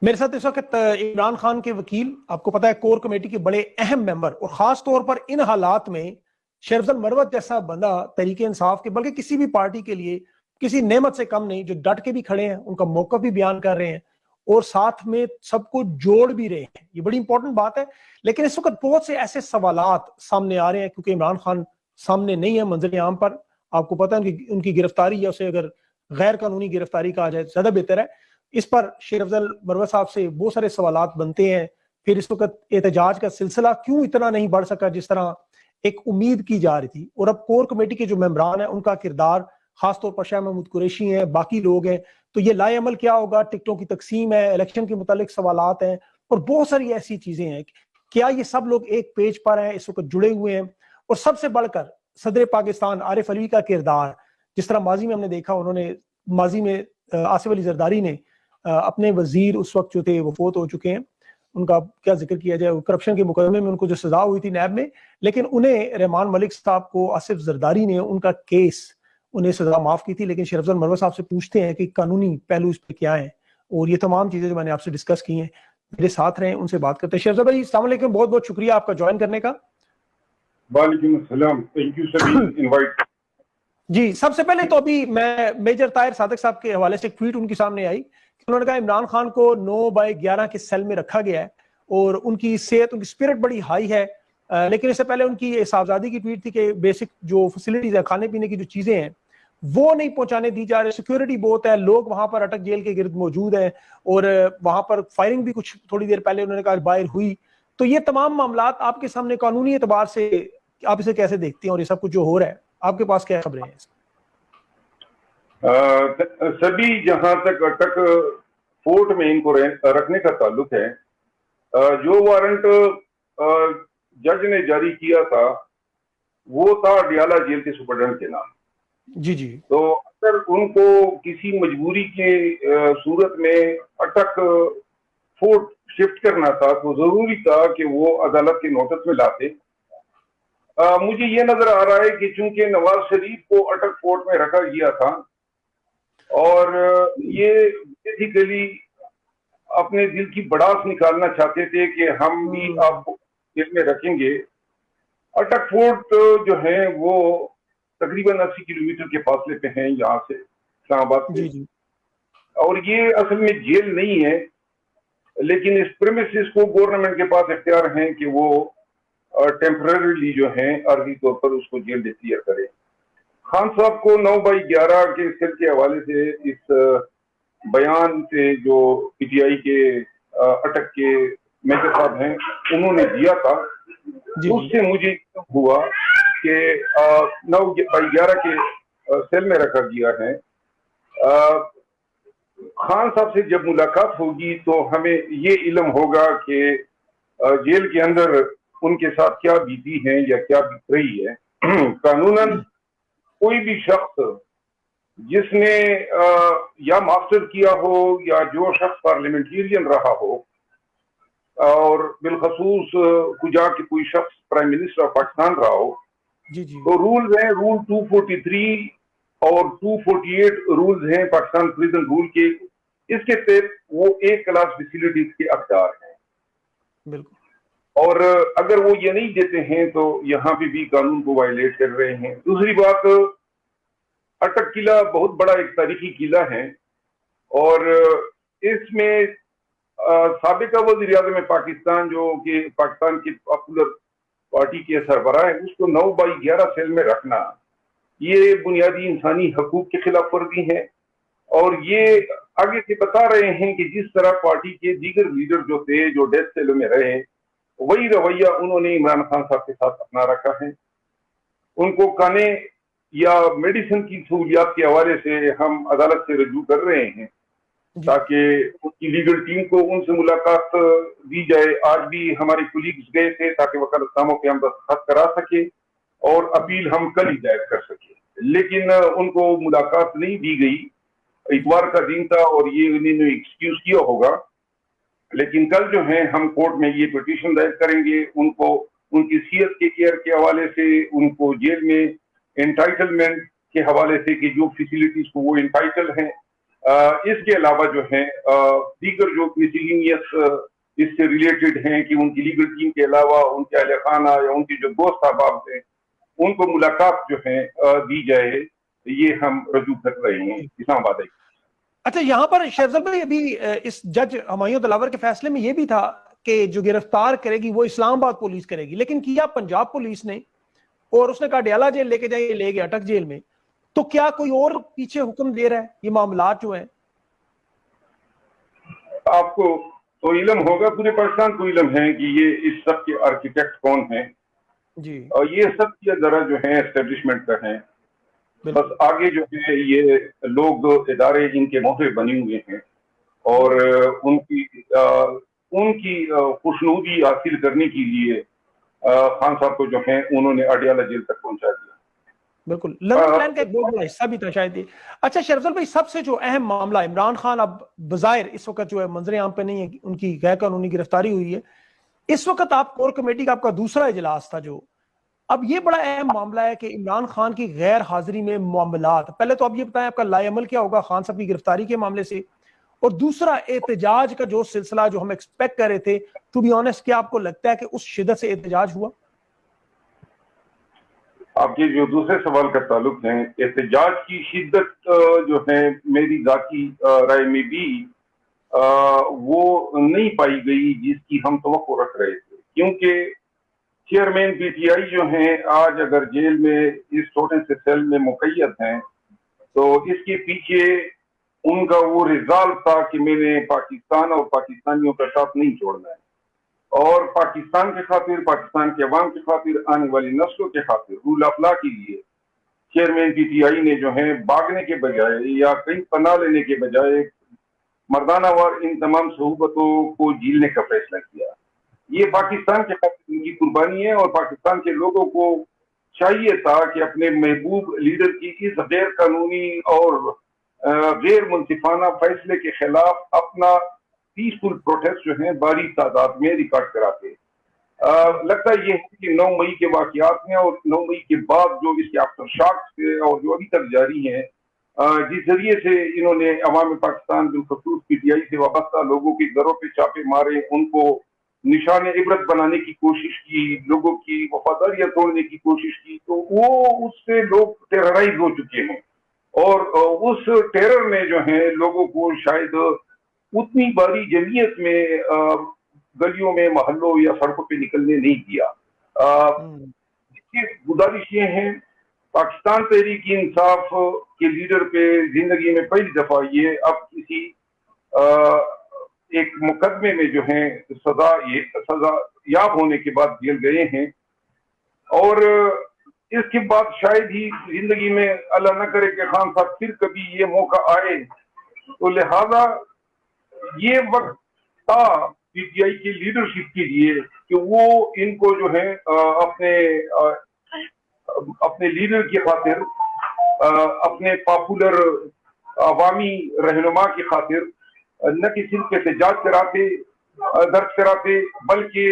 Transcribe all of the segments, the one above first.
میرے ساتھ اس وقت عمران خان کے وکیل، آپ کو پتا ہے کور کمیٹی کے بڑے اہم ممبر، اور خاص طور پر ان حالات میں شیخ افضل مروت جیسا بندہ تحریک انصاف کے، بلکہ کسی بھی پارٹی کے لیے کسی نعمت سے کم نہیں، جو ڈٹ کے بھی کھڑے ہیں، ان کا موقف بھی بیان کر رہے ہیں اور ساتھ میں سب کو جوڑ بھی رہے ہیں. یہ بڑی امپورٹنٹ بات ہے. لیکن اس وقت بہت سے ایسے سوالات سامنے آ رہے ہیں کیونکہ عمران خان سامنے نہیں ہے منظر عام پر. آپ کو پتا ہے ان کی گرفتاری یا اسے اگر غیر قانونی گرفتاری کہا جائے زیادہ بہتر ہے. اس پر شیخ افضل مروت صاحب سے بہت سارے سوالات بنتے ہیں. پھر اس وقت احتجاج کا سلسلہ کیوں اتنا نہیں بڑھ سکا جس طرح ایک امید کی جا رہی تھی، اور اب کور کمیٹی کے جو ممبران ہیں ان کا کردار، خاص طور پر شاہ محمود قریشی ہیں، باقی لوگ ہیں، تو یہ لائے عمل کیا ہوگا، ٹکٹوں کی تقسیم ہے، الیکشن کے متعلق سوالات ہیں اور بہت ساری ایسی چیزیں ہیں. کیا یہ سب لوگ ایک پیج پر ہیں، اس وقت جڑے ہوئے ہیں؟ اور سب سے بڑھ کر صدر پاکستان عارف علوی کا کردار، جس طرح ماضی میں ہم نے دیکھا، انہوں نے ماضی میں آصف علی زرداری نے اپنے وزیر اس وقت جو تھے وہ فوت ہو چکے ہیں، ان کا کیا ذکر کیا جائے، کرپشن کے مقدمے میں ان کو جو سزا ہوئی تھی نیب میں، لیکن انہیں رحمان ملک صاحب کو آصف زرداری نے ان کا کیس، انہیں سزا معاف کی تھی. لیکن شیخ افضل مروت صاحب سے پوچھتے ہیں کہ قانونی پہلو اس پہ کیا ہیں، اور یہ تمام چیزیں جو میں نے آپ سے ڈسکس کی ہیں، میرے ساتھ رہیں، ان سے بات کرتے ہیں. شیخ افضل بھائی السلام علیکم، بہت بہت شکریہ آپ کا جوائن کرنے کا. وعلیکم السلام، تھینک یو سبھی انوائٹ. جی سب سے پہلے تو ابھی میں میجر طاہر صادق صاحب کے حوالے سے ایک ٹویٹ ان کی سامنے آئی کہ انہوں نے کہا عمران خان کو 9/11 کے سیل میں رکھا گیا ہے اور ان کی صحت، ان کی اسپرٹ بڑی ہائی ہے. لیکن اس سے پہلے ان کی صاحبزادی کی ٹویٹ تھی کہ بیسک جو فیسلٹیز ہیں، کھانے پینے کی جو چیزیں ہیں وہ نہیں پہنچانے دی جا رہی، سیکیورٹی بہت ہے، لوگ وہاں پر اٹک جیل کے گرد موجود ہیں، اور وہاں پر فائرنگ بھی کچھ تھوڑی دیر پہلے انہوں نے کہا باہر ہوئی. تو یہ تمام معاملات آپ کے سامنے قانونی اعتبار سے آپ اسے کیسے دیکھتے ہیں، اور یہ سب کچھ جو ہو رہا ہے آپ کے پاس کیا خبریں ہیں؟ سبھی جہاں تک اٹک فورٹ میں ان کو رکھنے کا تعلق ہے، جو وارنٹ جج نے جاری کیا تھا وہ تھا ڈیالہ جیل کے سپرڈنٹ کے نام. جی جی. تو اگر ان کو کسی مجبوری کی صورت میں اٹک فورٹ شفٹ کرنا تھا تو ضروری تھا کہ وہ عدالت کے نوٹس میں لاتے. مجھے یہ نظر آ رہا ہے کہ چونکہ نواز شریف کو اٹک فورٹ میں رکھا گیا تھا اور یہ بیسیکلی اپنے دل کی بڑاس نکالنا چاہتے تھے کہ ہم بھی آپ کو جیل میں رکھیں گے. اٹک فورٹ جو ہے وہ تقریباً 80 کلومیٹر کے فاصلے پہ ہیں یہاں سے، اسلام آباد سے. اور یہ اصل میں جیل نہیں ہے، لیکن اس پریمیسز کو گورنمنٹ کے پاس اختیار ہیں کہ وہ ٹیمپرریلی جو ہیں عارضی طور پر اس کو جیل ڈکلیئر کرے. خان صاحب کو 9/11 کے سیل کے حوالے سے اس بیان سے جو پی ٹی آئی کے اٹک کے میجر صاحب ہیں انہوں نے دیا تھا، اس سے مجھے ہوا کہ 9/11 کے سیل میں رکھا گیا ہے. خان صاحب سے جب ملاقات ہوگی تو ہمیں یہ علم ہوگا کہ جیل کے اندر ان کے ساتھ کیا بیتی ہے یا کیا بیت رہی ہے. قانوناً کوئی بھی شخص جس نے یا ماسٹر کیا ہو یا جو شخص پارلیمنٹیرین رہا ہو، اور بالخصوص کجا کہ کوئی شخص پرائم منسٹر آف پاکستان رہا ہو، تو رولز ہیں، رول 243 اور 248 رولز ہیں پاکستان پریزن رول کے، اس کے تحت وہ ایک کلاس فیسلٹیز کے حقدار ہیں. بالکل. اور اگر وہ یہ نہیں دیتے ہیں تو یہاں پہ بھی قانون کو وائلیٹ کر رہے ہیں. دوسری بات، اٹک قلعہ بہت بڑا ایک تاریخی قلعہ ہے اور اس میں سابقہ وزیر اعظم پاکستان جو کہ پاکستان کی پاپولر پارٹی کے سربراہ ہیں، اس کو 9/11 سیل میں رکھنا یہ بنیادی انسانی حقوق کے خلاف ورزی ہے. اور یہ آگے سے بتا رہے ہیں کہ جس طرح پارٹی کے دیگر لیڈر جو تھے جو ڈیتھ سیلوں میں رہے، وہی رویہ انہوں نے عمران خان صاحب کے ساتھ اپنا رکھا ہے. ان کو کھانے یا میڈیسن کی سہولیات کے حوالے سے ہم عدالت سے رجوع کر رہے ہیں تاکہ ان کی لیگل ٹیم کو ان سے ملاقات دی جائے. آج بھی ہمارے کولیگز گئے تھے تاکہ وکالت ناموں پہ ہم دستخط کرا سکے اور اپیل ہم کل ہی دائر کر سکے، لیکن ان کو ملاقات نہیں دی گئی. اتوار کا دن تھا اور یہ انہوں نے ایکسکیوز کیا ہوگا، لیکن کل جو ہے ہم کورٹ میں یہ پٹیشن دائر کریں گے ان کو ان کی صحت کے کیئر کے حوالے سے، ان کو جیل میں انٹائٹلمنٹ کے حوالے سے کہ جو فیسلٹیز کو وہ انٹائٹل ہیں اس کے علاوہ جو ہیں دیگر جو مسیلینیس اس سے ریلیٹڈ ہیں کہ ان کی لیگل ٹیم کے علاوہ ان کے اہل خانہ یا ان کے جو دوست احباب ہیں ان کو ملاقات جو ہے دی جائے، یہ ہم رجوع کر رہے ہیں اسلام آباد۔ اچھا، یہاں پر شہزاد بھائی ابھی اس جج ہمایوں دلاور کے فیصلے میں یہ بھی تھا کہ جو گرفتار کرے گی وہ اسلام آباد پولیس کرے گی، لیکن کیا پنجاب پولیس نے، اور اس نے کہا ڈیالہ جیل لے کے جائیں، لے گئے اٹک جیل میں، تو کیا کوئی اور پیچھے حکم دے رہا ہے؟ یہ معاملات جو ہیں آپ کو تو علم ہوگا، پورے پاکستان کو علم ہے کہ یہ اس سب کے آرکیٹیکٹ کون ہیں جی، اور یہ سب کی ذرا جو ہے اسٹیبلشمنٹ کا ہے، بس آگے جو ہے یہ لوگ ادارے ان کے موہرے بنے ہوئے ہیں اور ان کی خوشنودی حاصل کرنے کے لیے خان صاحب کو جو ہیں انہوں نے اڈیالہ جیل تک پہنچا دیا۔ بالکل، لندن پلان کا ایک بہت بڑا حصہ بھی تھا شاید یہ۔ اچھا شریف افضل بھائی، سب سے جو اہم معاملہ، عمران خان اب بظاہر اس وقت جو ہے منظر عام پہ نہیں ہے، ان کی غیر قانونی گرفتاری ہوئی ہے، اس وقت آپ کور کمیٹی کا آپ کا دوسرا اجلاس تھا جو، اب یہ بڑا اہم معاملہ ہے کہ عمران خان کی غیر حاضری میں معاملات، پہلے تو اب یہ بتائیں آپ کا لائے عمل کیا ہوگا خان صاحب کی گرفتاری کے معاملے سے، اور دوسرا احتجاج کا جو سلسلہ جو ہم ایکسپیکٹ کر رہے تھے، ٹو بی آنیسٹ، کیا آپ کو لگتا ہے کہ اس شدت سے احتجاج ہوا؟ آپ کے جو دوسرے سوال کا تعلق ہے، احتجاج کی شدت جو ہے میری ذاتی رائے میں بھی وہ نہیں پائی گئی جس کی ہم توقع رکھ رہے تھے، کیونکہ چیئرمین پی ٹی آئی جو ہیں آج اگر جیل میں اس چھوٹے سے سیل میں مقید ہیں تو اس کے پیچھے ان کا وہ ریزالو تھا کہ میں نے پاکستان اور پاکستانیوں کا ساتھ نہیں چھوڑنا ہے، اور پاکستان کے خاطر، پاکستان کے عوام کے خاطر، آنے والی نسلوں کے خاطر، رول آف لا کے لیے چیئرمین پی ٹی آئی نے جو ہے بھاگنے کے بجائے یا کہیں پناہ لینے کے بجائے مردانہ وار ان تمام صحبتوں کو جھیلنے کا فیصلہ کیا۔ یہ پاکستان کے خاطر ان کی قربانی ہے، اور پاکستان کے لوگوں کو چاہیے تھا کہ اپنے محبوب لیڈر کی اس غیر قانونی اور غیر منصفانہ فیصلے کے خلاف اپنا پیسفل پروٹیسٹ جو ہیں بڑی تعداد میں ریکارڈ کراتے۔ لگتا یہ ہے کہ 9 مئی کے واقعات ہیں اور 9 مئی کے بعد جو اس کے آفٹر شاکس سے اور جو ابھی تک جاری ہیں، جس ذریعے سے انہوں نے عوام پاکستان بالخصوص پی ٹی آئی سے وابستہ لوگوں کے گھروں پہ چھاپے مارے، ان کو نشان عبرت بنانے کی کوشش کی، لوگوں کی وفاداریاں توڑنے کی کوشش کی، تو وہ اس سے لوگ ٹیررائز ہو چکے ہیں، اور اس ٹیرر نے جو ہے لوگوں کو شاید اتنی بڑی جمعیت میں گلیوں میں، محلوں یا سڑکوں پہ نکلنے نہیں دیا۔ اس کی گزارش یہ ہے، پاکستان تحریک انصاف کے لیڈر پہ زندگی میں پہلی دفعہ یہ اب کسی ایک مقدمے میں جو ہیں سزا یاب ہونے کے بعد جیل گئے ہیں، اور اس کے بعد شاید ہی زندگی میں اللہ نہ کرے کہ خان صاحب پھر کبھی یہ موقع آئے، تو لہذا یہ وقت تھا پی ٹی آئی کی لیڈرشپ کے لیے کہ وہ ان کو جو ہے اپنے لیڈر کی خاطر، اپنے پاپولر عوامی رہنما کی خاطر نہ کہ صرف احتجاج درج کراتے، بلکہ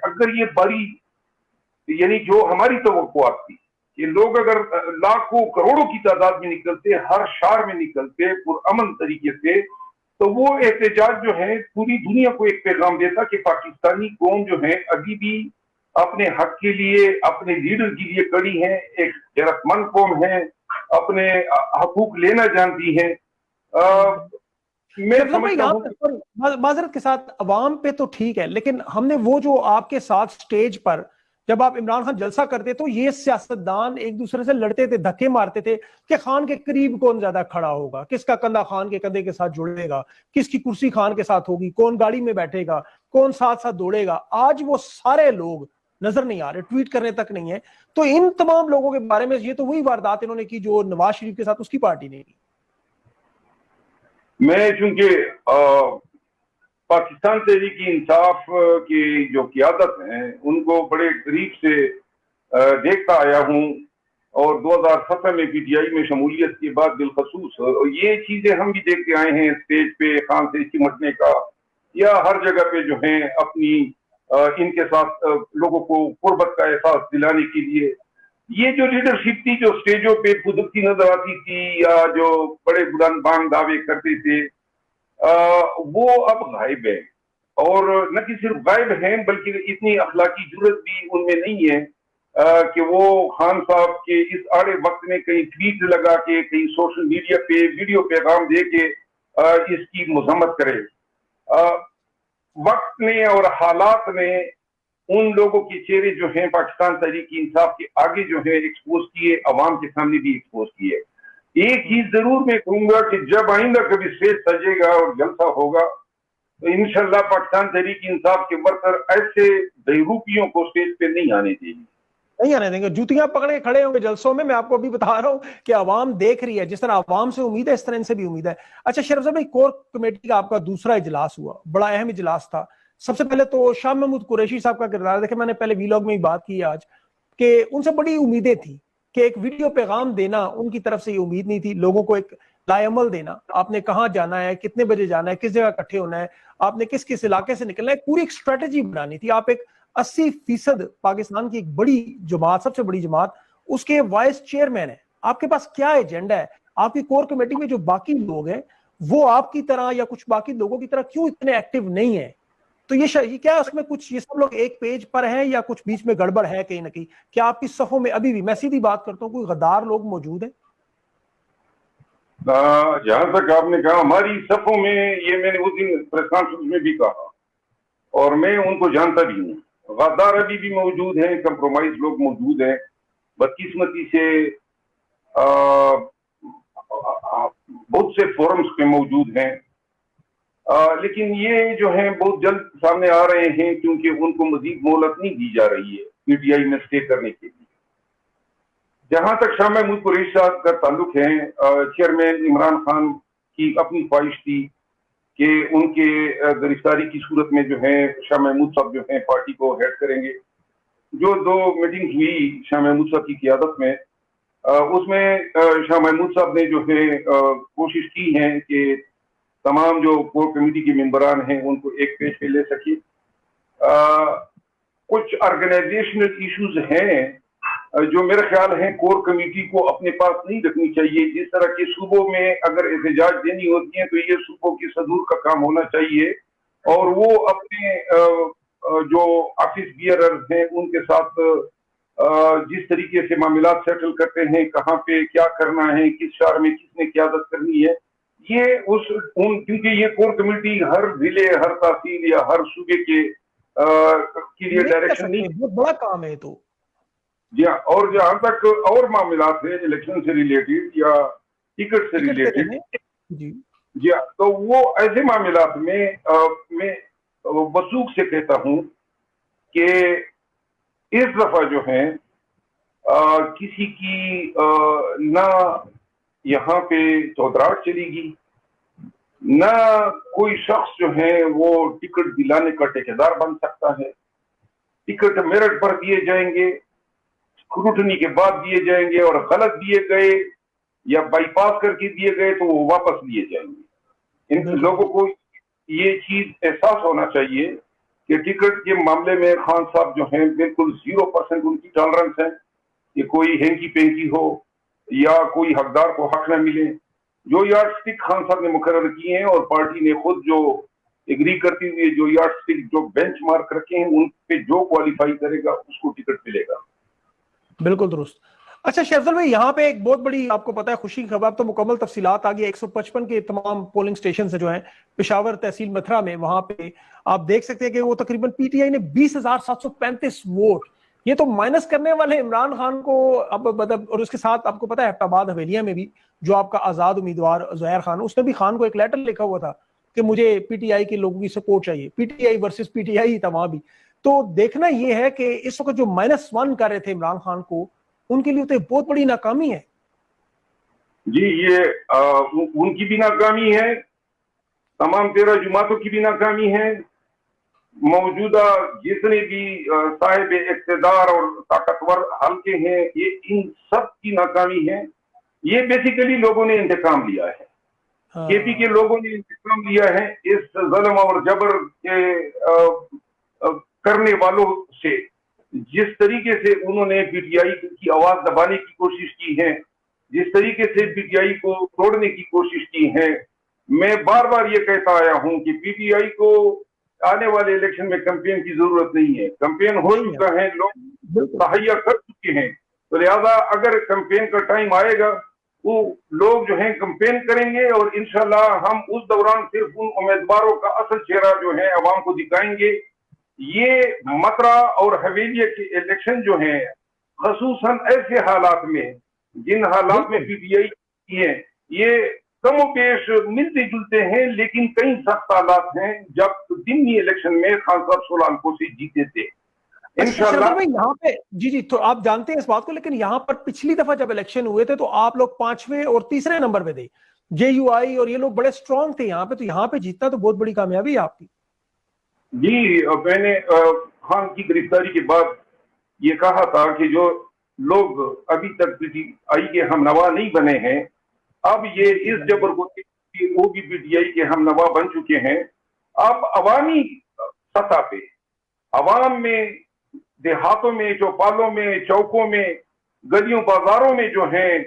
اگر یہ بڑی یعنی جو ہماری توقعات تھی کہ لوگ اگر لاکھوں کروڑوں کی تعداد میں نکلتے، ہر شہر میں نکلتے پرامن طریقے سے، تو وہ احتجاج جو ہے پوری دنیا کو ایک پیغام دیتا کہ پاکستانی قوم جو ہے ابھی بھی اپنے حق کے لیے، اپنے لیڈر کے لیے کڑی ہے، ایک غیرت مند قوم ہے، اپنے حقوق لینا جانتی ہے۔ میں سمجھتا ہوں معذرت کے ساتھ، عوام پہ تو ٹھیک ہے، لیکن ہم نے وہ جو آپ کے ساتھ سٹیج پر جب آپ عمران خان جلسہ کرتے تو یہ سیاستدان ایک دوسرے سے لڑتے تھے، دھکے مارتے تھے کہ خان کے قریب کون زیادہ کھڑا ہوگا، کس کا کندھا خان کے کندھے کے ساتھ جڑے گا، کس کی کرسی خان کے ساتھ ہوگی، کون گاڑی میں بیٹھے گا، کون ساتھ ساتھ دوڑے گا۔ آج وہ سارے لوگ نظر نہیں آ رہے، ٹویٹ کرنے تک نہیں ہے۔ تو ان تمام لوگوں کے بارے میں یہ تو وہی واردات انہوں نے کی جو نواز شریف کے ساتھ اس کی پارٹی نے کی۔ میں چونکہ پاکستان تحریک انصاف کی جو قیادت ہیں ان کو بڑے قریب سے دیکھتا آیا ہوں، اور 2017 میں پی ٹی آئی میں شمولیت کے بعد بالخصوص یہ چیزیں ہم بھی دیکھتے آئے ہیں، اسٹیج پہ خان سے چمٹنے کا یا ہر جگہ پہ جو ہیں اپنی ان کے ساتھ لوگوں کو قربت کا احساس دلانے کے لیے یہ جو لیڈرشپ تھی جو اسٹیجوں پہ قدرتی نظر آتی تھی یا جو بڑے بلند بانگ دعوے کرتے تھے وہ اب غائب ہے، اور نہ کہ صرف غائب ہیں بلکہ اتنی اخلاقی جرت بھی ان میں نہیں ہے کہ وہ خان صاحب کے اس آڑے وقت میں کہیں ٹویٹ لگا کے کہیں سوشل میڈیا پہ ویڈیو پیغام دے کے اس کی مذمت کرے۔ وقت نے اور حالات نے ان لوگوں کے چہرے جو ہیں پاکستان تحریک انصاف کے آگے جو ہے ایکسپوز کیے، عوام کے سامنے بھی ایکسپوز کیے۔ ایک چیز ضرور میں کہوں گا کہ جب آئندہ کبھی اسٹیج سجے گا اور جلسہ ہوگا تو انشاءاللہ پاکستان تحریک انصاف کے ورکر ایسے بیروپیوں کو اسٹیج پہ نہیں آنے دیں گے، نہیں آنے دیں گے، جوتیاں پکڑے کھڑے ہوں گے جلسوں میں آپ کو ابھی بتا رہا ہوں کہ عوام دیکھ رہی ہے، جس طرح عوام سے امید ہے اس طرح ان سے بھی امید ہے۔ اچھا شریف صاحب، کور کمیٹی کا آپ کا دوسرا اجلاس ہوا، بڑا اہم اجلاس تھا۔ سب سے پہلے تو شاہ محمود قریشی صاحب کا کردار دیکھیں، میں نے پہلے ویلاگ میں ہی بات کی آج کہ ان سے بڑی امیدیں تھیں کہ ایک ویڈیو پیغام دینا ان کی طرف سے یہ امید نہیں تھی، لوگوں کو ایک لائعمل دینا، آپ نے کہاں جانا ہے، کتنے بجے جانا ہے، کس جگہ اکٹھے ہونا ہے، آپ نے کس کس علاقے سے نکلنا ہے، پوری ایک اسٹریٹجی بنانی تھی۔ آپ ایک 80% پاکستان کی ایک بڑی جماعت، سب سے بڑی جماعت، اس کے وائس چیئرمین ہیں، آپ کے پاس کیا ایجنڈا ہے؟ آپ کی کور کمیٹی میں جو باقی لوگ ہیں وہ آپ کی طرح یا کچھ باقی لوگوں کی طرح کیوں اتنے ایکٹیو نہیں ہیں؟ تو یہ کیا اس میں کچھ یہ سب لوگ ایک پیج پر ہیں یا کچھ بیچ میں گڑبڑ ہے کہیں نہ کہیں؟ کیا آپ کی صفوں میں ابھی بھی، میں سیدھی بات کرتا ہوں، کوئی غدار لوگ موجود ہیں؟ جہاں تک آپ نے کہا ہماری صفوں میں، یہ میں نے اس دن پریس کانفرنس میں بھی کہا اور میں ان کو جانتا بھی ہوں، غدار ابھی بھی موجود ہیں، کمپرومائز لوگ موجود ہیں، بدقسمتی سے بہت سے فورمز پہ موجود ہیں، لیکن یہ جو ہیں بہت جلد سامنے آ رہے ہیں کیونکہ ان کو مزید مہلت نہیں دی جا رہی ہے پی ٹی آئی میں اسٹے کرنے کے لیے۔ جہاں تک شاہ محمود قریشی صاحب کا تعلق ہے، چیئرمین عمران خان کی اپنی خواہش تھی کہ ان کے گرفتاری کی صورت میں جو ہے شاہ محمود صاحب جو ہیں پارٹی کو ہیڈ کریں گے۔ جو 2 میٹنگز ہوئی شاہ محمود صاحب کی قیادت میں، اس میں شاہ محمود صاحب نے جو ہے کوشش کی ہے کہ تمام جو کور کمیٹی کے ممبران ہیں ان کو ایک پیج پہ لے سکے۔ کچھ آرگنائزیشنل ایشوز ہیں جو میرا خیال ہے کور کمیٹی کو اپنے پاس نہیں رکھنی چاہیے۔ جس طرح کے صوبوں میں اگر احتجاج دینی ہوتی ہیں تو یہ صوبوں کی صدور کا کام ہونا چاہیے، اور وہ اپنے جو آفس بیئررز ہیں ان کے ساتھ جس طریقے سے معاملات سیٹل کرتے ہیں، کہاں پہ کیا کرنا ہے، کس شہر میں کس نے قیادت کرنی ہے، کیونکہ یہ کور کمیٹی ہر ضلع، ہر تحصیل یا ہر صوبے کے لیے ڈائریکشن نہیں، بہت بڑا کام ہے تو۔ جی ہاں، اور جہاں تک اور معاملات ہیں الیکشن سے ریلیٹڈ یا ٹکٹ سے ریلیٹڈ، جی ہاں، تو وہ ایسے معاملات میں وثوق سے کہتا ہوں کہ اس دفعہ جو ہے کسی کی نہ یہاں پہ چودراہٹ چلے گی، نہ کوئی شخص جو ہے وہ ٹکٹ دلانے کا ٹھیکیدار بن سکتا ہے۔ ٹکٹ میرٹ پر دیے جائیں گے، اسکروٹنی کے بعد دیے جائیں گے، اور غلط دیے گئے یا بائی پاس کر کے دیے گئے تو وہ واپس لیے جائیں گے۔ ان لوگوں کو یہ چیز احساس ہونا چاہیے کہ ٹکٹ کے معاملے میں خان صاحب جو ہیں بالکل 0% ان کی ٹالرنس ہے کہ کوئی ہینکی پینکی ہو یا کوئی حقدار کو حق نہ ملے۔ جو یارڈ سٹک خان صاحب نے مقرر کیے ہیں اور پارٹی نے خود جو اگری کرتی ہوئی جو یارڈ سٹک جو بینچ مارک رکھے ہیں ان پہ جو کوالیفائی کرے گا اس کو ٹکٹ ملے گا۔ بالکل درست۔ اچھا شیفزل بھائی، یہاں پہ ایک بہت بڑی آپ کو پتا ہے خوشی کی خبر، تو مکمل تفصیلات آ گئی۔ 155 کے تمام پولنگ سٹیشن جو ہیں پشاور تحصیل متھرا میں، وہاں پہ آپ دیکھ سکتے ہیں کہ وہ تقریباً پی ٹی آئی نے 20,735 ووٹ، یہ تو مائنس کرنے والے عمران خان کو اب مطلب، اور اس کے ساتھ آپ کو پتا ہے ایبٹ آباد حویلیہ میں بھی جو آپ کا آزاد امیدوار زہیر خان، اس نے بھی خان کو ایک لیٹر لکھا ہوا تھا کہ مجھے پی ٹی آئی کے لوگوں کی سپورٹ چاہیے، پی ٹی آئی ورسز پی ٹی آئی تھا وہاں بھی۔ تو دیکھنا یہ ہے کہ اس وقت جو -1 کر رہے تھے عمران خان کو، ان کے لیے تو بہت بڑی ناکامی ہے۔ جی، یہ ان کی بھی ناکامی ہے، تمام 13 جماعتوں کی بھی ناکامی ہے، موجودہ جتنے بھی صاحب اقتدار اور طاقتور حلقے ہیں یہ ان سب کی ناکامی ہے۔ یہ بیسیکلی لوگوں نے انتقام لیا ہے، کے پی کے لوگوں نے انتقام لیا ہے اس ظلم اور جبر کے کرنے والوں سے، جس طریقے سے انہوں نے پی ٹی آئی کی آواز دبانے کی کوشش کی ہے، جس طریقے سے پی ٹی آئی کو توڑنے کی کوشش کی ہے، میں بار بار یہ کہتا آیا ہوں کہ پی ٹی آئی کو آنے والے الیکشن میں کمپین کی ضرورت نہیں ہے، کمپین ہو چکا ہے، لوگ تہیا کر چکے ہیں، تو لہذا اگر کمپین کا ٹائم آئے گا وہ لوگ جو ہیں کمپین کریں گے، اور انشاءاللہ ہم اس دوران صرف ان امیدواروں کا اصل چہرہ جو ہے عوام کو دکھائیں گے۔ یہ مترا اور حویلیہ کے الیکشن جو ہیں خصوصاً ایسے حالات میں جن حالات میں پی ٹی آئی کی ہے، یہ کم و بیش ملتے جلتے ہیں، لیکن کئی سخت حالات ہیں جب ضمنی الیکشن میں خان صاحب سولانکو سے جیتے تھے انشاءاللہ۔ یہاں پہ جی تو آپ جانتے ہیں اس بات کو، لیکن یہاں پر پچھلی دفعہ جب الیکشن ہوئے تھے تو آپ لوگ 5ویں اور 3رے نمبر پہ تھے، جے یو آئی اور یہ لوگ بڑے سٹرونگ تھے یہاں پہ، تو یہاں پہ جیتنا تو بہت بڑی کامیابی ہے آپ کی۔ جی میں نے خان کی گرفتاری کے بعد یہ کہا تھا کہ جو لوگ ابھی تک پی ٹی آئی کے ہم نوا نہیں بنے ہیں، اب یہ اس جبر کو وہ بھی پی ٹی آئی کے ہم نوا بن چکے ہیں۔ اب عوامی سطح پہ عوام میں، دیہاتوں میں، چوپالوں میں، چوکوں میں، گلیوں بازاروں میں جو ہیں،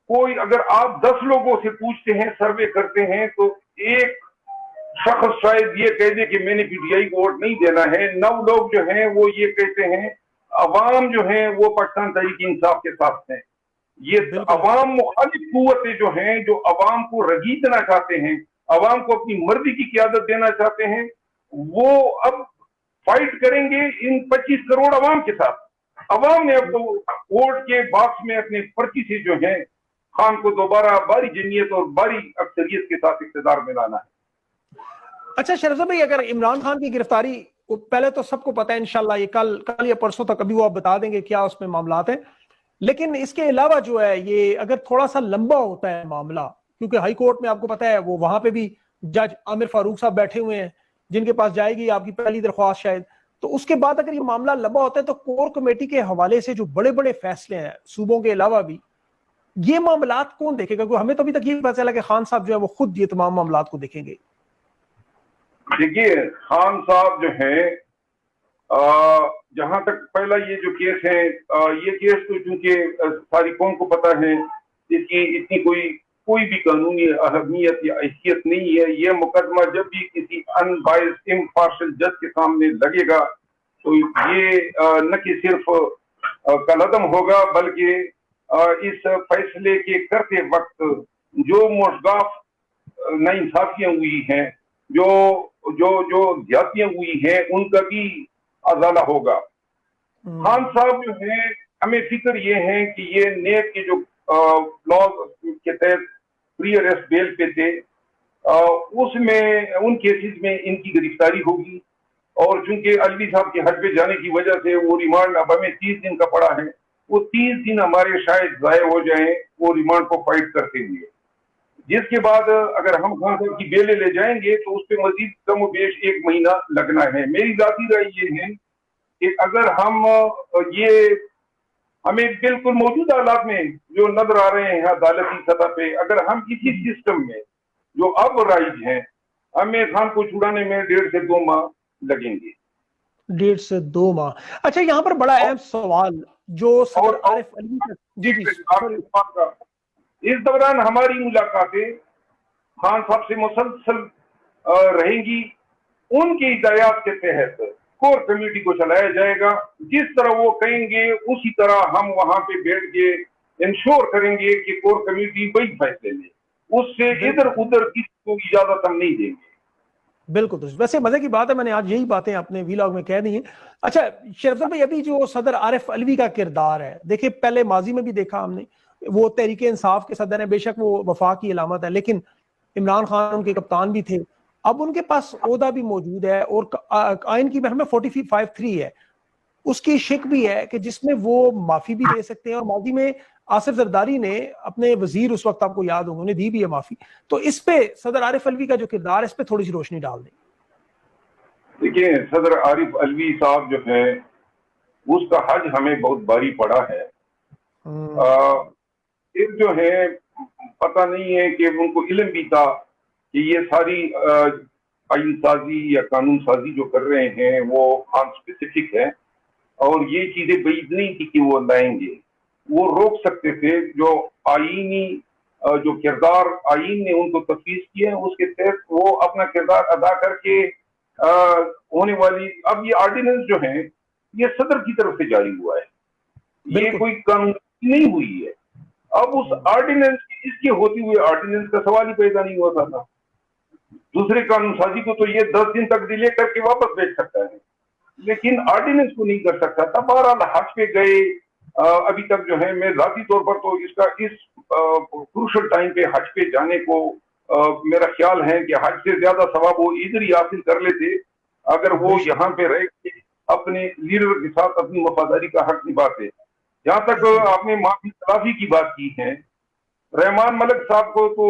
کوئی اگر آپ 10 لوگوں سے پوچھتے ہیں، سروے کرتے ہیں، تو ایک شخص شاید یہ کہہ دے کہ میں نے پی ٹی آئی کو ووٹ نہیں دینا ہے، 9 لوگ جو ہیں وہ یہ کہتے ہیں عوام جو ہیں وہ پاکستان تحریک انصاف کے ساتھ ہیں۔ یہ عوام مخالف قوتیں جو ہیں، جو عوام کو رگیدنا چاہتے ہیں، عوام کو اپنی مرضی کی قیادت دینا چاہتے ہیں، وہ اب فائٹ کریں گے ان 25 کروڑ عوام کے ساتھ۔ عوام نے اب تو ووٹ کے باکس میں اپنے پرچی سے جو ہے خان کو دوبارہ باری جمعیت اور باری اکثریت کے ساتھ اقتدار میں لانا ہے۔ اچھا شرفت بھائی، اگر عمران خان کی گرفتاری پہلے تو سب کو پتہ ہے انشاءاللہ یہ کل یا پرسوں تک ابھی وہ آپ بتا دیں گے کیا اس میں معاملات ہیں، لیکن اس کے علاوہ جو ہے یہ اگر تھوڑا سا لمبا ہوتا ہے معاملہ، کیونکہ ہائی کورٹ میں آپ کو پتہ ہے وہ وہاں پہ بھی جج عامر فاروق صاحب بیٹھے ہوئے ہیں جن کے پاس جائے گی آپ کی پہلی درخواست شاید، تو اس کے بعد اگر یہ معاملہ لمبا ہوتا ہے تو کور کمیٹی کے حوالے سے جو بڑے بڑے فیصلے ہیں صوبوں کے علاوہ بھی، یہ معاملات کون دیکھے گا؟ کیونکہ ہمیں تو ابھی تک یہ پتہ چلا کہ خان صاحب جو ہے وہ خود یہ تمام معاملات کو دیکھیں گے۔ دیکھیے خان صاحب جو ہیں، جہاں تک پہلا یہ جو کیس ہے، یہ کیس تو چونکہ ساری قوم کو پتہ ہے اس کی اتنی کوئی بھی قانونی اہمیت یا حیثیت نہیں ہے۔ یہ مقدمہ جب بھی کسی ان بائسڈ امپارشل جج کے سامنے لگے گا تو یہ نہ کہ صرف کالعدم ہوگا، بلکہ اس فیصلے کے کرتے وقت جو مشغاف ناانصافیاں ہوئی ہیں، جو زیادتیاں ہوئی ہیں، ان کا بھی ازالہ ہوگا۔ خان صاحب جو ہیں، ہمیں فکر یہ ہے کہ یہ نیب کے جو لاز کے تحت پری اریسٹ بیل پہ تھے، اس میں ان کیسز میں ان کی گرفتاری ہوگی، اور چونکہ الوی صاحب کے حج پہ جانے کی وجہ سے وہ ریمانڈ اب ہمیں 30 دن کا پڑا ہے، وہ 30 دن ہمارے شاید ضائع ہو جائیں وہ ریمانڈ کو فائٹ کرتے ہوئے، جس کے بعد اگر ہم خان صاحب کی بیلیں لے جائیں گے تو اس پہ مزید کم و بیش 1 مہینہ لگنا ہے۔ میری ذاتی رائے یہ ہے کہ اگر ہمیں بالکل موجودہ حالات میں جو نظر آ رہے ہیں عدالتی سطح پہ، اگر ہم کسی سسٹم میں جو اب رائج ہیں، ہمیں خان کو چھڑانے میں 1.5 سے 2 ماہ لگیں گے۔ 1.5 سے 2 ماہ۔ اچھا یہاں پر بڑا اہم سوال جو صدر عارف علوی اس دوران ہماری ملاقاتیں خان صاحب سے مسلسل رہیں گی، ان کی ہدایات کے تحت کور کمیٹی کو چلایا جائے گا، جس طرح وہ کہیں گے اسی طرح ہم وہاں پہ بیٹھ کے انشور کریں گے کہ کور کمیٹی وہی فیصلے لے، اس سے ادھر ادھر کسی کو اجازت ہم نہیں دیں گے۔ بالکل درست۔ ویسے مزے کی بات ہے، میں نے آج یہی باتیں اپنے ویلاگ میں کہہ دی ہیں۔ اچھا شرفت بھائی، ابھی جو صدر عارف علوی کا کردار ہے، دیکھیں پہلے ماضی میں بھی دیکھا ہم نے، وہ تحریک انصاف کے صدر ہیں، بے شک وہ وفاق کی علامت ہے، لیکن عمران خان ان کے کپتان بھی تھے، اب ان کے پاس عہدہ بھی موجود ہے، اور آئین کی محکمہ 45(3) ہے، اس کی شک بھی ہے کہ جس میں وہ معافی بھی دے سکتے ہیں، اور ماضی میں آصف زرداری نے اپنے وزیر اس وقت آپ کو یاد ہوں، انہیں دی بھی ہے معافی، تو اس پہ صدر عارف علوی کا جو کردار ہے اس پہ تھوڑی سی روشنی ڈال دیں۔ دیکھیں صدر عارف علوی صاحب جو ہے اس کا حج ہمیں بہت باری پڑا ہے، ایک جو ہے پتہ نہیں ہے کہ ان کو علم بھی تھا کہ یہ ساری آئین سازی یا قانون سازی جو کر رہے ہیں وہ خان اسپیسیفک ہے، اور یہ چیزیں بعید نہیں تھی کہ وہ لائیں گے. وہ روک سکتے تھے. جو آئینی جو کردار آئین نے ان کو تفویض کیا ہے اس کے تحت وہ اپنا کردار ادا کر کے ہونے والی. اب یہ آرڈیننس جو ہے یہ صدر کی طرف سے جاری ہوا ہے, یہ کوئی قانون نہیں ہوئی ہے. اب اس آرڈیننس اس کے ہوتی ہوئے آرڈیننس کا سوال ہی پیدا نہیں ہوتا تھا. دوسرے قانون سازی کو تو یہ 10 دن تک ڈیلے کر کے واپس بھیج سکتا ہے, لیکن آرڈیننس کو نہیں کر سکتا تھا. بہرحال حج پہ گئے. ابھی تک جو ہے میں ذاتی طور پر تو اس کروشل ٹائم پہ حج پہ جانے کو میرا خیال ہے کہ حج سے زیادہ ثواب وہ ادھر ہی حاصل کر لیتے اگر وہ یہاں پہ رہ کے اپنے لیڈر کے ساتھ اپنی وفاداری کا حق نبھاتے. جہاں تک آپ نے معافی تلافی کی بات کی ہے, رحمان ملک صاحب کو تو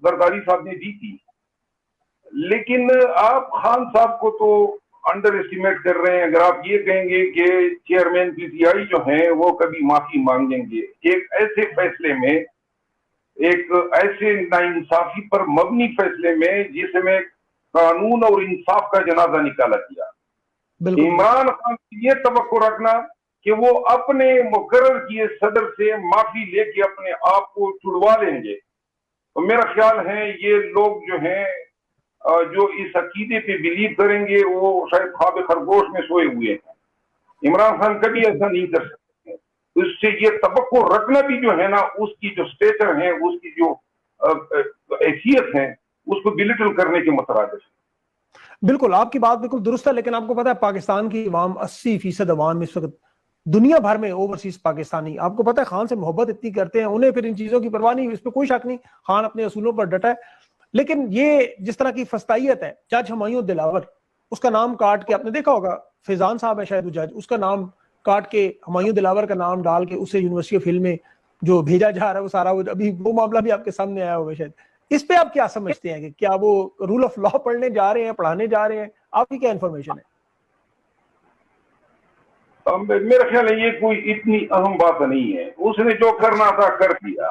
زرداری صاحب نے دی تھی, لیکن آپ خان صاحب کو تو انڈر اسٹیمیٹ کر رہے ہیں. اگر آپ یہ کہیں گے کہ چیئرمین پی ٹی آئی جو ہیں وہ کبھی معافی مانگیں گے ایک ایسے فیصلے میں, ایک ایسے ناانصافی پر مبنی فیصلے میں جس میں قانون اور انصاف کا جنازہ نکالا گیا. عمران خان کی یہ توقع رکھنا کہ وہ اپنے مقرر کیے صدر سے معافی لے کے اپنے آپ کو چھڑوا لیں گے, تو میرا خیال ہے یہ لوگ جو ہیں جو اس عقیدے پہ بلیو کریں گے وہ شاید خواب خرگوش میں سوئے ہوئے ہیں. عمران خان کبھی ایسا نہیں کر سکتے. اس سے یہ توقع رکھنا بھی جو ہے نا اس کی جو سٹیچر ہے, اس کی جو حیثیت ہے, اس کو بلٹل کرنے کے مترادف ہے. بالکل آپ کی بات بالکل درست ہے, لیکن آپ کو پتا ہے پاکستان کی عوام 80% عوام اس وقت دنیا بھر میں اوورسیز پاکستانی, آپ کو پتا ہے خان سے محبت اتنی کرتے ہیں, انہیں پھر ان چیزوں کی پرواہ نہیں, اس پہ کوئی شک نہیں, خان اپنے اصولوں پر ڈٹا ہے. لیکن یہ جس طرح کی فستائیت ہے, جج ہمایوں دلاور اس کا نام کاٹ کے, آپ نے دیکھا ہوگا فیضان صاحب ہے شاید وہ جج, اس کا نام کاٹ کے ہمایوں دلاور کا نام ڈال کے اسے یونیورسٹی آف ہل میں جو بھیجا جا رہا ہے وہ سارا ابھی وہ معاملہ بھی آپ کے سامنے آیا ہوگا شاید. اس پہ آپ کیا سمجھتے ہیں کہ کیا وہ رول آف لا پڑھنے جا رہے ہیں, پڑھانے جا رہے ہیں, آپ کی کیا انفارمیشن ہے؟ میرا خیال ہے یہ کوئی اتنی اہم بات نہیں ہے. اس نے جو کرنا تھا کر دیا,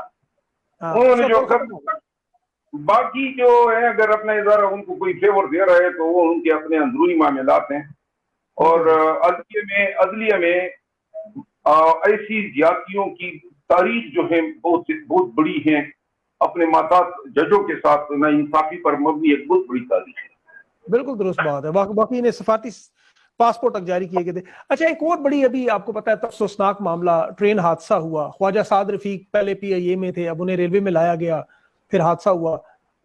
انہوں نے جو کرنا. باقی جو ہے اگر اپنا ادارہ ان کو کوئی فیور دے رہا ہے تو وہ ان کے اپنے اندرونی معاملات ہیں. اور عدلیہ میں ایسی زیادتیوں کی تاریخ جو ہے بہت بڑی ہے, اپنے ماتحت ججوں کے ساتھ نا انصافی پر مبنی ایک بہت بڑی تاریخ ہے. بالکل درست بات ہے. باقی نے سفارتی پاسپورٹ تک جاری کیے گئے تھے. اچھا ایک اور بڑی ابھی آپ کو پتا ہے افسوسناک معاملہ, ٹرین حادثہ ہوا. خواجہ سعد رفیق پہلے پی آئی اے میں تھے, اب انہیں ریلوے میں لایا گیا, پھر حادثہ ہوا.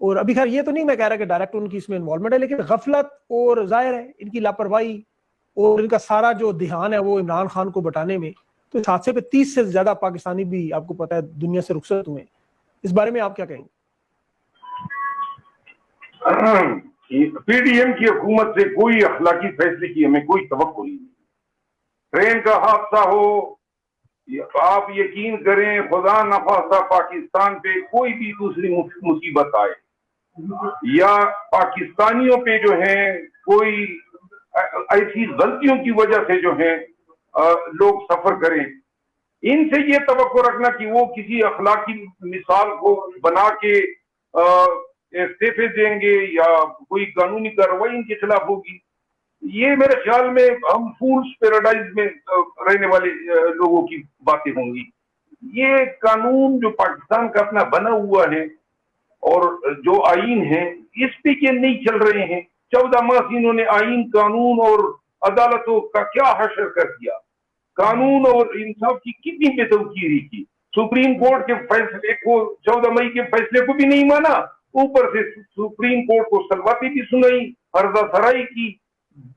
اور ابھی خیر یہ تو نہیں میں کہہ رہا کہ ڈائریکٹ ان کی اس میں انوالومنٹ ہے, لیکن غفلت اور ظاہر ہے ان کی لاپرواہی اور ان کا سارا جو دھیان ہے وہ عمران خان کو بٹانے میں. تو اس حادثے پہ 30 سے زیادہ پاکستانی بھی آپ کو پتا ہے دنیا سے رخصت ہوئے. اس بارے میں آپ کیا کہیں گے؟ پی ڈی ایم کی حکومت سے کوئی اخلاقی فیصلے کی ہمیں کوئی توقع نہیں. ٹرین کا حادثہ ہو, آپ یقین کریں خدا نخواستہ پاکستان پہ کوئی بھی دوسری مصیبت آئے یا پاکستانیوں پہ جو ہے کوئی ایسی غلطیوں کی وجہ سے جو ہے لوگ سفر کریں, ان سے یہ توقع رکھنا کہ وہ کسی اخلاقی مثال کو بنا کے استعفے دیں گے یا کوئی قانونی کارروائی ان کے خلاف ہوگی, یہ میرے خیال میں ہم فولس پیراڈائز میں رہنے والے لوگوں کی باتیں ہوں گی. یہ قانون جو پاکستان کا اپنا بنا ہوا ہے اور جو آئین ہے اس پہ یہ نہیں چل رہے ہیں. 14 ماہ انہوں نے آئین, قانون اور عدالتوں کا کیا حشر کر دیا, قانون اور انصاف کی کتنی بے توقیری کی. سپریم کورٹ کے فیصلے کو 14 مئی کے فیصلے کو بھی نہیں مانا, اوپر سے سپریم کورٹ کو سلواتی بھی سنائی, عرضہ سرائی کی,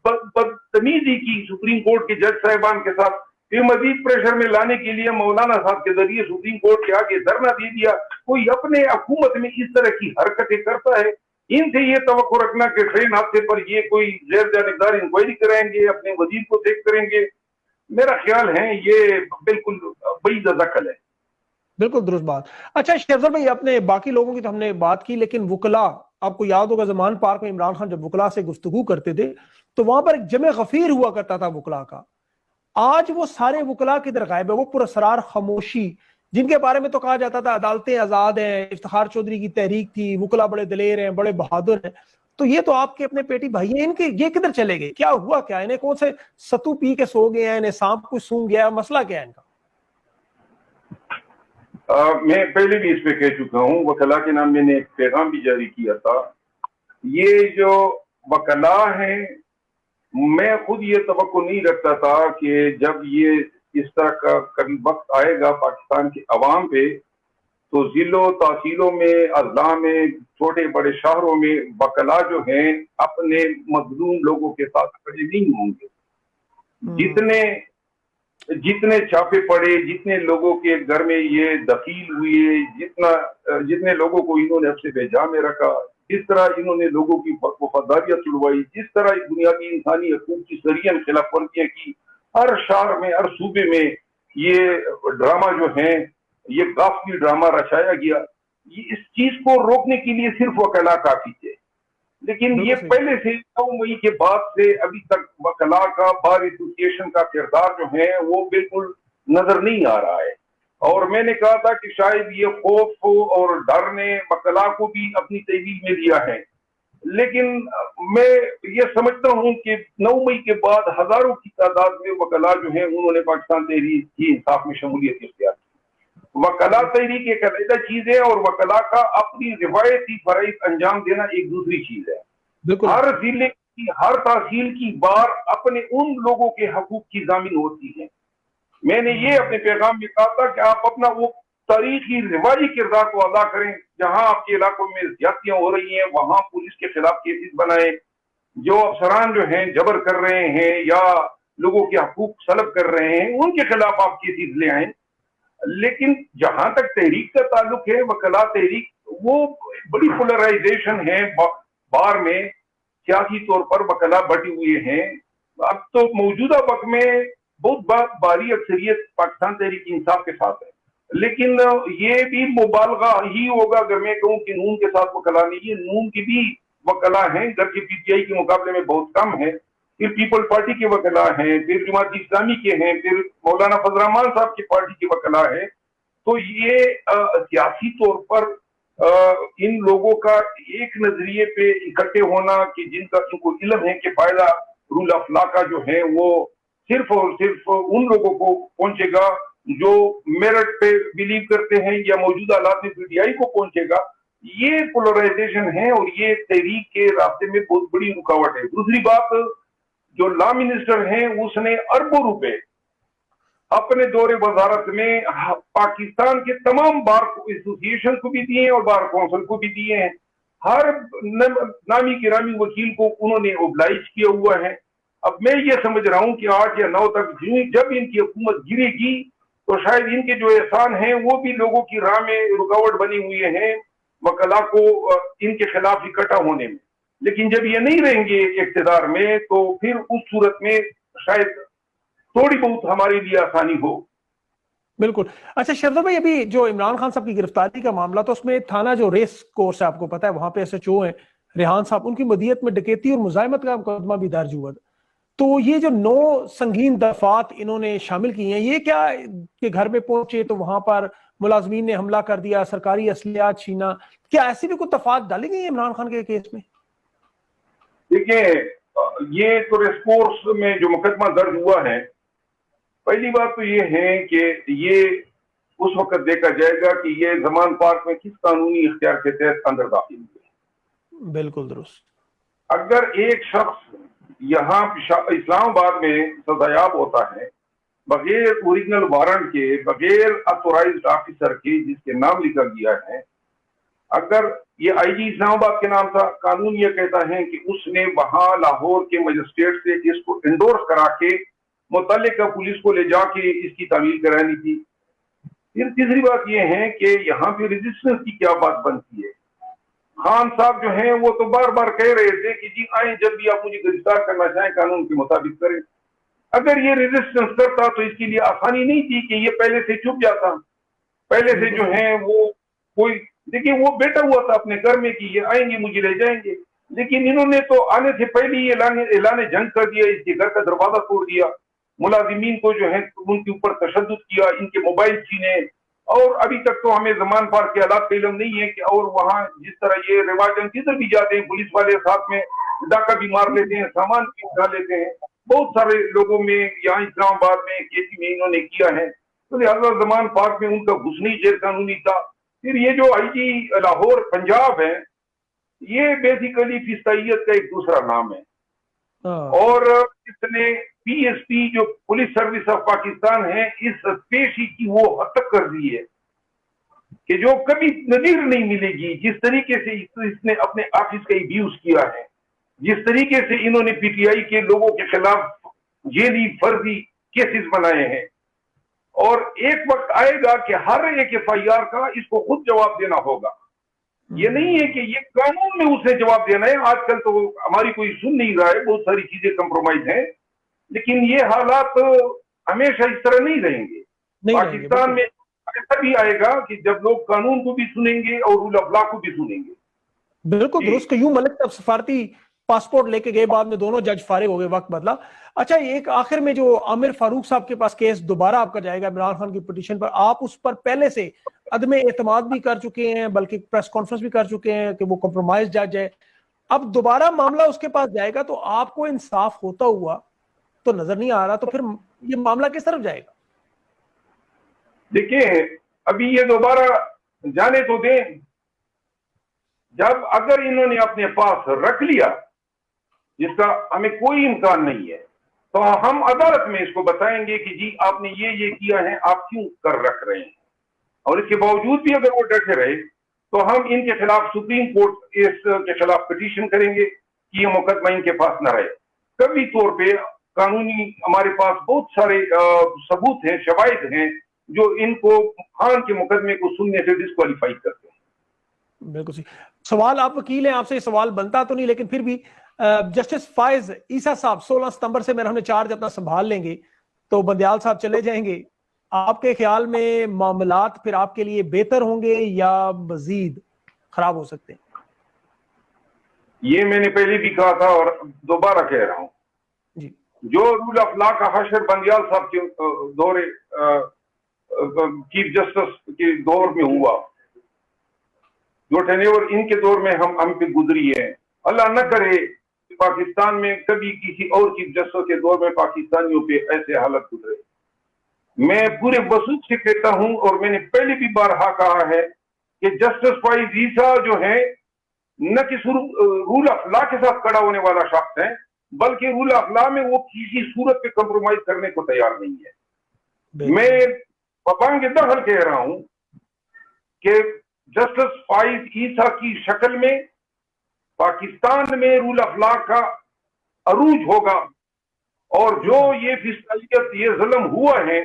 بدتمیزی کی سپریم کورٹ کے جج صاحبان کے ساتھ. پھر مزید پریشر میں لانے کے لیے مولانا صاحب کے ذریعے سپریم کورٹ کے آگے دھرنا دے دیا. کوئی اپنے حکومت میں اس طرح کی حرکتیں کرتا ہے, ان سے یہ توقع رکھنا کہ ٹرین حادثے پر یہ کوئی غیر جانبدار انکوائری کرائیں گے, اپنے وزیر کو چیک کریں گے, میرا خیال ہے یہ بالکل بڑی دخل ہے. بالکل درست بات. اچھا شہزاد بھائی, اپنے باقی لوگوں کی تو ہم نے بات کی, لیکن وکلا, آپ کو یاد ہوگا زمان پارک میں عمران خان جب وکلا سے گفتگو کرتے تھے تو وہاں پر ایک جمع غفیر ہوا کرتا تھا وکلا کا. آج وہ سارے وکلا کدھر غائب ہے؟ وہ پراسرار خاموشی جن کے بارے میں تو کہا جاتا تھا عدالتیں آزاد ہیں, افتخار چودھری کی تحریک تھی, وکلا بڑے دلیر ہیں, بڑے بہادر ہیں, تو یہ تو آپ کے اپنے پیٹی بھائی ہیں، ان کے یہ کدھر چلے گئے؟ کیا ہوا؟ کیا انہیں کون سے ستو پی کے سو گئے ہیں؟ انہیں سانپ کو سونگ گیا؟ مسئلہ کیا ہے ان کا؟ میں پہلے بھی اس پہ کہہ چکا ہوں، وکلا کے نام میں نے ایک پیغام بھی جاری کیا تھا. یہ جو وکلا ہیں، میں خود یہ توقع نہیں رکھتا تھا کہ جب یہ اس طرح کا کبھی وقت آئے گا پاکستان کے عوام پہ تو ضلعوں تحصیلوں میں، اضلاع میں، چھوٹے بڑے شہروں میں وکلا جو ہیں اپنے مظلوم لوگوں کے ساتھ کھڑے نہیں ہوں گے. جتنے چھاپے پڑے، جتنے لوگوں کے گھر میں یہ دخیل ہوئے، جتنے لوگوں کو انہوں نے اپنے بیجا میں رکھا، جس طرح انہوں نے لوگوں کی وفاداریاں چھڑوائی، جس طرح بنیادی انسانی حقوق کی سرین خلاف ورزیاں کی، ہر شہر میں، ہر صوبے میں یہ ڈرامہ جو ہیں، یہ غافلی ڈرامہ رچایا گیا. اس چیز کو روکنے کے لیے صرف وکلا کافی تھے، لیکن یہ پہلے سے 9 مئی کے بعد سے ابھی تک وکلا کا، بار ایسوسیشن کا کردار جو ہے وہ بالکل نظر نہیں آ رہا ہے. اور میں نے کہا تھا کہ شاید یہ خوف اور ڈر نے وکلا کو بھی اپنی تحویل میں لیا ہے، لیکن میں یہ سمجھتا ہوں کہ 9 مئی کے بعد ہزاروں کی تعداد میں وکلا جو ہیں انہوں نے پاکستان تحریک کی انصاف میں شمولیت اختیار کی. وکلا تحریک ایک علیحدہ چیز ہے اور وکلا کا اپنی روایتی فرائض انجام دینا ایک دوسری چیز ہے. ہر ضلع کی، ہر تحصیل کی بار اپنے ان لوگوں کے حقوق کی ضامن ہوتی ہے. میں نے یہ اپنے پیغام میں کہا تھا کہ آپ اپنا وہ تاریخی رواجی کردار کو ادا کریں. جہاں آپ کے علاقوں میں زیادتیاں ہو رہی ہیں وہاں پولیس کے خلاف کیسز بنائیں. جو افسران جو ہیں جبر کر رہے ہیں یا لوگوں کے حقوق سلب کر رہے ہیں ان کے خلاف آپ کیسز لے آئیں. لیکن جہاں تک تحریک کا تعلق ہے، وکلا تحریک وہ بڑی پولرائزیشن ہے. بار میں سیاسی طور پر وکلا بٹے ہوئے ہیں. اب تو موجودہ وقت میں بہت باری اکثریت پاکستان تحریک انصاف کے ساتھ ہے، لیکن یہ بھی مبالغہ ہی ہوگا اگر میں کہوں کہ نون کے ساتھ وکلا نہیں ہے. نون کی بھی وکلا ہیں، گرچہ پی ٹی آئی کے مقابلے میں بہت کم ہے. پھر پیپل پارٹی کے وکلا ہیں، پھر جماعت اسلامی کے ہیں، پھر مولانا فضل الرحمان صاحب کی پارٹی کے وکلا ہیں. تو یہ سیاسی طور پر ان لوگوں کا ایک نظریے پہ اکٹھے ہونا کہ جن کا ان کو علم ہے کہ فائدہ رول آف لا کا جو ہے وہ صرف اور صرف ان لوگوں کو پہنچے گا جو میرٹ پہ بلیو کرتے ہیں یا موجودہ حالات میں پی ٹی آئی کو پہنچے گا. یہ پولرائزیشن ہے اور یہ تحریک کے راستے میں بہت بڑی رکاوٹ ہے. دوسری بات، جو لا منسٹر ہیں اس نے اربوں روپے اپنے دور وزارت میں پاکستان کے تمام بار ایسوسیشن کو بھی دیے ہیں اور بار کونسل کو بھی دیے ہیں. ہر نامی گرامی وکیل کو انہوں نے اوبلائج کیا ہوا ہے. اب میں یہ سمجھ رہا ہوں کہ 8 یا 9 تک جب ان کی حکومت گرے گی تو شاید ان کے جو احسان ہیں وہ بھی لوگوں کی راہ میں رکاوٹ بنی ہوئے ہیں وکلا کو ان کے خلاف اکٹھا ہونے میں. لیکن جب یہ نہیں رہیں گے اقتدار میں تو پھر اس صورت میں شاید تھوڑی بہت ہمارے لیے آسانی ہو. بالکل. اچھا شہزاد بھائی، ابھی جو عمران خان صاحب کی گرفتاری کا معاملہ تو اس میں تھانہ جو ریس کورس ہے آپ کو پتا ہے وہاں پہ ایس ایچ او ہیں ریحان صاحب، ان کی مدیت میں ڈکیتی اور مزاحمت کا مقدمہ بھی درج ہوا. تو یہ جو 9 سنگین دفعات انہوں نے شامل کی ہیں، یہ کیا کہ گھر میں پہنچے تو وہاں پر ملازمین نے حملہ کر دیا، سرکاری اسلحہ چھینا، کیا ایسی بھی کوئی دفعات ڈالی گئی ہیں عمران خان کے کیس میں؟ دیکھیں، یہ تو ریس کورس میں جو مقدمہ درج ہوا ہے، پہلی بات تو یہ ہے کہ یہ اس وقت دیکھا جائے گا کہ یہ زمان پارک میں کس قانونی اختیار کے تحت اندر داخل ہوئے. بالکل درست. اگر ایک شخص یہاں اسلام آباد میں سزایاب ہوتا ہے بغیر اوریجنل وارنٹ کے، بغیر اتورائزڈ آفیسر کے جس کے نام لکھا گیا ہے، اگر یہ آئی جی اسلام آباد کے نام تھا، قانون یہ کہتا ہے کہ اس نے وہاں لاہور کے مجسٹریٹ سے اس کو انڈورس کرا کے متعلقہ پولیس کو لے جا کے اس کی تعمیل کرانی تھی. پھر تیسری بات یہ ہے کہ یہاں پہ ریزسٹنس کی کیا بات بنتی ہے. خان صاحب جو ہیں وہ تو بار بار کہہ رہے تھے کہ جی آئیں جب بھی آپ مجھے گرفتار کرنا چاہیں قانون کے مطابق کریں. اگر یہ ریزسٹنس کرتا تو اس کے لیے آسانی نہیں تھی کہ یہ پہلے سے چھپ جاتا. پہلے سے جو ہیں وہ کوئی دیکھیں وہ بیٹھا ہوا تھا اپنے گھر میں کہ یہ آئیں گے مجھے لے جائیں گے، لیکن انہوں نے تو آنے سے پہلے ہی اعلان جنگ کر دیا، اس کے گھر کا دروازہ توڑ دیا، ملازمین کو جو ہے ان کے اوپر تشدد کیا، ان کے موبائل چھینے اور ابھی تک تو ہمیں زمان پارک کے حالات کا علم نہیں ہے کہ اور وہاں جس طرح یہ رواجن کدھر بھی جاتے ہیں پولیس والے ساتھ میں ڈاکہ بھی مار لیتے ہیں, سامان بھی اٹھا لیتے ہیں. بہت سارے لوگوں میں یہاں اسلام آباد میں کیسی میں انہوں نے کیا ہے, تو لہٰذا زمان پارک میں ان کا گھسنا ہی غیر قانونی تھا. پھر یہ جو آئی جی لاہور پنجاب ہے, یہ بیسیکلی فسطائیت کا ایک دوسرا نام ہے. اور اس نے پی ایس پی جو پولیس سروس آف پاکستان ہے, اس پیشی کی وہ حد تک کر دی ہے کہ جو کبھی نظیر نہیں ملے گی. جس طریقے سے اس نے اپنے آفس کا ایبیوز کیا ہے, جس طریقے سے انہوں نے پی ٹی آئی کے لوگوں کے خلاف جیلی فرضی کیسز بنائے ہیں, اور ایک وقت آئے گا کہ ہر ایک ایف آئی آر کا اس کو خود جواب دینا ہوگا. یہ نہیں ہے کہ یہ قانون میں اس نے جواب دینا ہے. آج کل تو ہماری کوئی سن نہیں رہا ہے, بہت ساری چیزیں کمپرومائز ہیں, لیکن یہ حالات ہمیشہ اس طرح نہیں رہیں گے. پاکستان میں ایسا بھی آئے گا کہ جب لوگ قانون کو بھی سنیں گے اور رول آف لا کو بھی سنیں گے. بالکل درست. یوں ملک تب سفارتی پاسپورٹ لے کے گئے, بعد میں دونوں جج فارغ ہو گئے, وقت بدلا. اچھا, ایک آخر میں جو عامر فاروق صاحب کے پاس کیس دوبارہ آپ کا جائے گا عمران خان کی پٹیشن پر, آپ اس پر پہلے سے عدم اعتماد بھی کر چکے ہیں, بلکہ پریس کانفرنس بھی کر چکے ہیں کہ وہ کمپرومائز جج ہے. اب دوبارہ معاملہ اس کے پاس جائے گا تو آپ کو انصاف ہوتا ہوا تو نظر نہیں آ رہا, تو پھر یہ معاملہ کس طرف جائے گا؟ دیکھیں, ابھی یہ دوبارہ جانے تو دیں. جب اگر انہوں نے اپنے پاس رکھ لیا, جس کا ہمیں کوئی امکان نہیں ہے, تو ہم عدالت میں اس کو بتائیں گے کہ جی آپ نے یہ کیا ہے, آپ کیوں کر رکھ رہے ہیں. اور اس کے باوجود بھی اگر وہ ڈٹے رہے تو ہم ان کے خلاف سپریم کورٹ اس کے خلاف پٹیشن کریں گے کہ یہ مقدمہ ان کے پاس نہ رہے. کبھی طور پہ قانونی ہمارے پاس بہت سارے ثبوت ہیں, شواہد ہیں جو ان کو خان کے مقدمے کو سننے سے ڈسکوالیفائی کرتے ہیں. بالکل صحیح. سوال, آپ وکیل ہیں, آپ سے یہ سوال بنتا تو نہیں, لیکن پھر بھی جسٹس فائز عیسیٰ صاحب 16 ستمبر سے میرا ہم نے چارج اپنا سنبھال لیں گے, تو بندیال صاحب چلے جائیں گے. آپ کے خیال میں معاملات پھر آپ کے لیے بہتر ہوں گے یا مزید خراب ہو سکتے ہیں؟ یہ میں نے پہلے بھی کہا تھا اور دوبارہ کہہ رہا ہوں جی. جو رول آف لا کا حشر بندیال صاحب کے دور چیف جسٹس کے دور میں ہوا, جو ٹینیور ان کے دور میں ہم پہ گزری ہے, اللہ نہ کرے پاکستان میں کبھی کسی اور چیف جسٹس کے دور میں پاکستانیوں پہ ایسے حالت گزرے. میں پورے وثوق سے کہتا ہوں, اور میں نے پہلے بھی بارہا کہا ہے کہ جسٹس فائز عیسیٰ جو ہے نہ کہ رول آف لا کے ساتھ کھڑا ہونے والا شخص ہے, بلکہ رول آف لا میں وہ کسی صورت پہ کمپرومائز کرنے کو تیار نہیں ہے. میں پابنگ دخل کہہ رہا ہوں کہ جسٹس فائز عیسیٰ کی شکل میں پاکستان میں رول آف لا کا عروج ہوگا, اور جو یہ فسطائیت, یہ ظلم ہوا ہے,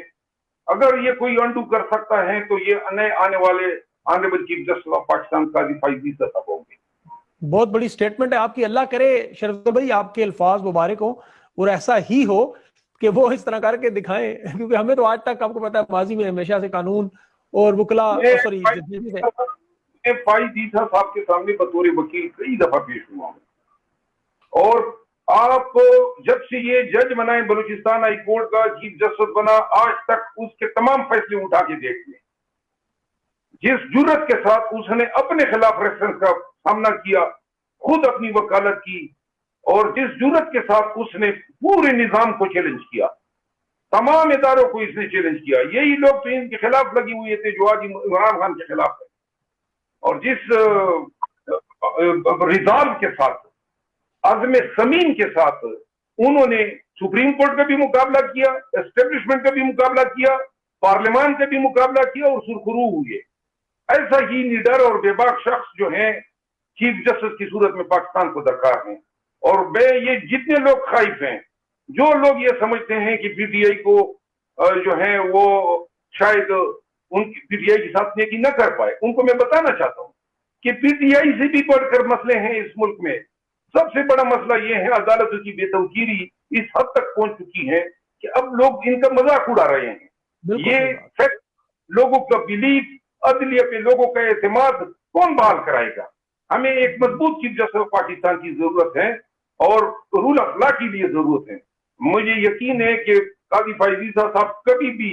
اگر یہ کوئی انڈو کر سکتا ہے تو یہ نئے آنے والے honourable chief justice of Pakistan قاضی فائز عیسیٰ صاحب ہوں گے. بہت بڑی سٹیٹمنٹ ہے آپ کی. اللہ کرے شرف بھائی آپ کے الفاظ مبارک ہوں اور ایسا ہی ہو کہ وہ اس طرح کر کے دکھائیں, کیونکہ ہمیں تو آج تک آپ کو پتا ہے ماضی میں ہمیشہ سے قانون اور وکلا فائز عیسیٰ صاحب کے سامنے بطور وکیل کئی دفعہ پیش ہوا ہوں, اور آپ جب سے یہ جج بنائے بلوچستان ہائی کورٹ کا چیف جسٹس بنا, آج تک اس کے تمام فیصلے اٹھا کے دیکھ لیں. جس جرت کے ساتھ اس نے اپنے خلاف ریفرنس کا سامنا کیا, خود اپنی وکالت کی, اور جس جرت کے ساتھ اس نے پورے نظام کو چیلنج کیا, تمام اداروں کو اس نے چیلنج کیا. یہی لوگ تو ان کے خلاف لگے ہوئے تھے جو آج عمران خان کے خلاف ہے. اور جس ریزالو کے ساتھ, عزم سمین کے ساتھ انہوں نے سپریم کورٹ کا بھی مقابلہ کیا, اسٹیبلشمنٹ کا بھی مقابلہ کیا, پارلیمان کا بھی مقابلہ کیا, اور سرخرو ہوئے. ایسا ہی نڈر اور بے باک شخص جو ہیں چیف جسٹس کی صورت میں پاکستان کو درکار ہیں. اور یہ جتنے لوگ خائف ہیں, جو لوگ یہ سمجھتے ہیں کہ پی ٹی آئی کو جو ہے وہ شاید ان کی پی ٹی آئی کے ساتھ نیکی نہ کر پائے, ان کو میں بتانا چاہتا ہوں کہ پی ٹی آئی سے بھی بڑھ کر مسئلے ہیں اس ملک میں. سب سے بڑا مسئلہ یہ ہے عدالتوں کی بے توقیری اس حد تک پہنچ چکی ہے کہ اب لوگ ان کا مذاق اڑا رہے ہیں. یہ فیکٹ, لوگوں کا بلیف, عدلیہ پہ لوگوں کا اعتماد کون بحال کرائے گا؟ ہمیں ایک مضبوط چیف جسٹس پاکستان کی ضرورت ہے, اور رول آف لا کے لیے ضرورت ہے. مجھے یقین ہے کہ قاضی فائز عیسیٰ صاحب کبھی بھی